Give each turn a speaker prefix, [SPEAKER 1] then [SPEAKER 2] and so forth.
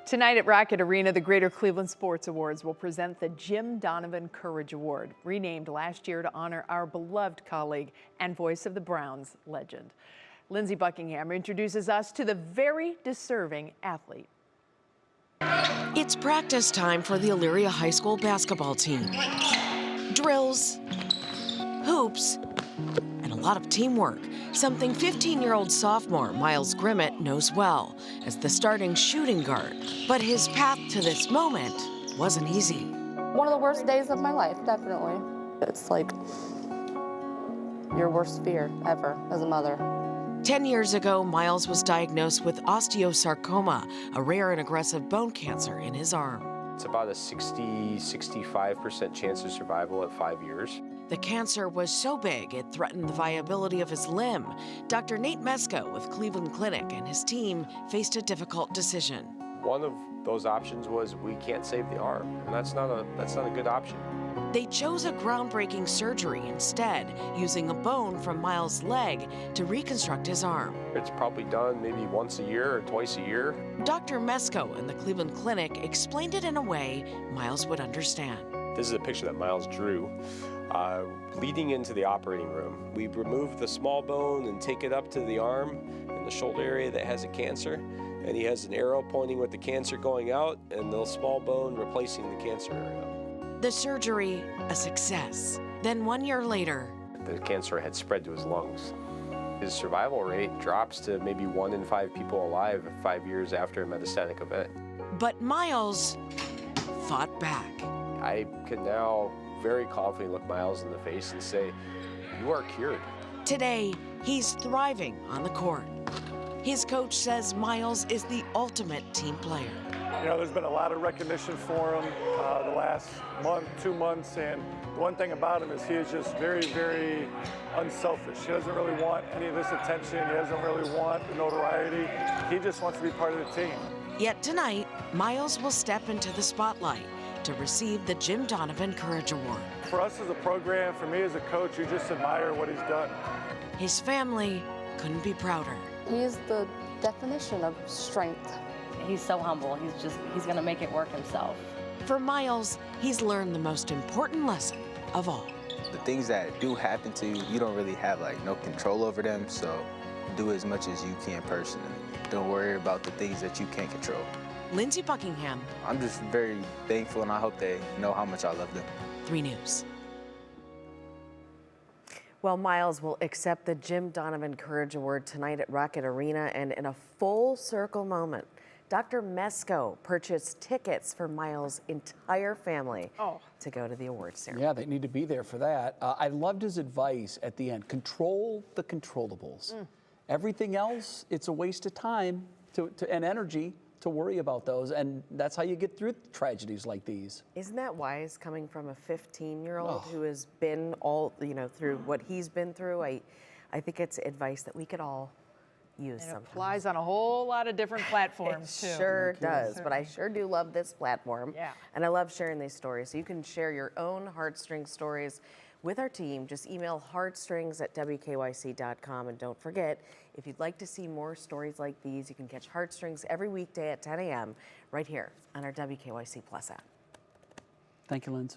[SPEAKER 1] Tonight at Rocket Arena, the Greater Cleveland Sports Awards will present the Jim Donovan Courage Award, renamed last year to honor our beloved colleague and voice of the Browns legend. Lindsay Buckingham introduces us to the very deserving athlete.
[SPEAKER 2] It's practice time for the Elyria High School basketball team. Drills, hoops, and a lot of teamwork, something 15-year-old sophomore Miles Grimmett knows well as the starting shooting guard. But his path to this moment wasn't easy.
[SPEAKER 3] One of the worst days of my life, definitely. It's like your worst fear ever as a mother.
[SPEAKER 2] 10 years ago, Miles was diagnosed with osteosarcoma, a rare and aggressive bone cancer in his arm.
[SPEAKER 4] It's about a 60–65% chance of survival at 5 years.
[SPEAKER 2] The cancer was so big it threatened the viability of his limb. Dr. Nate Mesko with Cleveland Clinic and his team faced a difficult decision.
[SPEAKER 4] One of those options was we can't save the arm, and that's not a good option.
[SPEAKER 2] They chose a groundbreaking surgery instead, using a bone from Miles' leg to reconstruct his arm.
[SPEAKER 4] It's probably done maybe once a year or twice a year.
[SPEAKER 2] Dr. Mesko and the Cleveland Clinic explained it in a way Miles would understand.
[SPEAKER 4] This is a picture that Miles drew leading into the operating room. We remove the small bone and take it up to the arm and the shoulder area that has a cancer, and he has an arrow pointing with the cancer going out and the small bone replacing the cancer area.
[SPEAKER 2] The surgery, a success. Then 1 year later,
[SPEAKER 4] the cancer had spread to his lungs. His survival rate drops to maybe 1 in 5 people alive 5 years after a metastatic event.
[SPEAKER 2] But Miles fought back.
[SPEAKER 4] I can now very confidently look Miles in the face and say, "You are cured."
[SPEAKER 2] Today, he's thriving on the court. His coach says Miles is the ultimate team player.
[SPEAKER 5] You know, there's been a lot of recognition for him the last month, 2 months, and the one thing about him is he is just very, very unselfish. He doesn't really want any of this attention. He doesn't really want the notoriety. He just wants to be part of the team.
[SPEAKER 2] Yet tonight, Miles will step into the spotlight to receive the Jim Donovan Courage Award.
[SPEAKER 5] For us as a program, for me as a coach, you just admire what he's done.
[SPEAKER 2] His family couldn't be prouder.
[SPEAKER 3] He's the definition of strength.
[SPEAKER 6] He's so humble. He's gonna make it work himself.
[SPEAKER 2] For Miles, he's learned the most important lesson of all.
[SPEAKER 7] The things that do happen to you, you don't really have no control over them, so do as much as you can personally. Don't worry about the things that you can't control.
[SPEAKER 2] Lindsay Buckingham.
[SPEAKER 7] I'm just very thankful, and I hope they know how much I love them.
[SPEAKER 2] 3 News.
[SPEAKER 8] Well, Miles will accept the Jim Donovan Courage Award tonight at Rocket Arena, and in a full circle moment, Dr. Mesko purchased tickets for Miles' entire family to go to the awards ceremony.
[SPEAKER 9] Yeah, they need to be there for that. I loved his advice at the end. Control the controllables. Everything else, it's a waste of time and energy to worry about those, and that's how you get through tragedies like these.
[SPEAKER 8] Isn't that wise coming from a 15-year-old who has been through what he's been through? I think it's advice that we could all use
[SPEAKER 1] It
[SPEAKER 8] sometimes.
[SPEAKER 1] applies on a whole lot of different platforms, too.
[SPEAKER 8] Sure does, but I sure do love this platform.
[SPEAKER 1] Yeah.
[SPEAKER 8] And I love sharing these stories. So you can share your own heartstring stories with our team. Just email heartstrings@wkyc.com. And don't forget, if you'd like to see more stories like these, you can catch Heartstrings every weekday at 10 a.m. right here on our WKYC Plus app.
[SPEAKER 9] Thank you, Linz.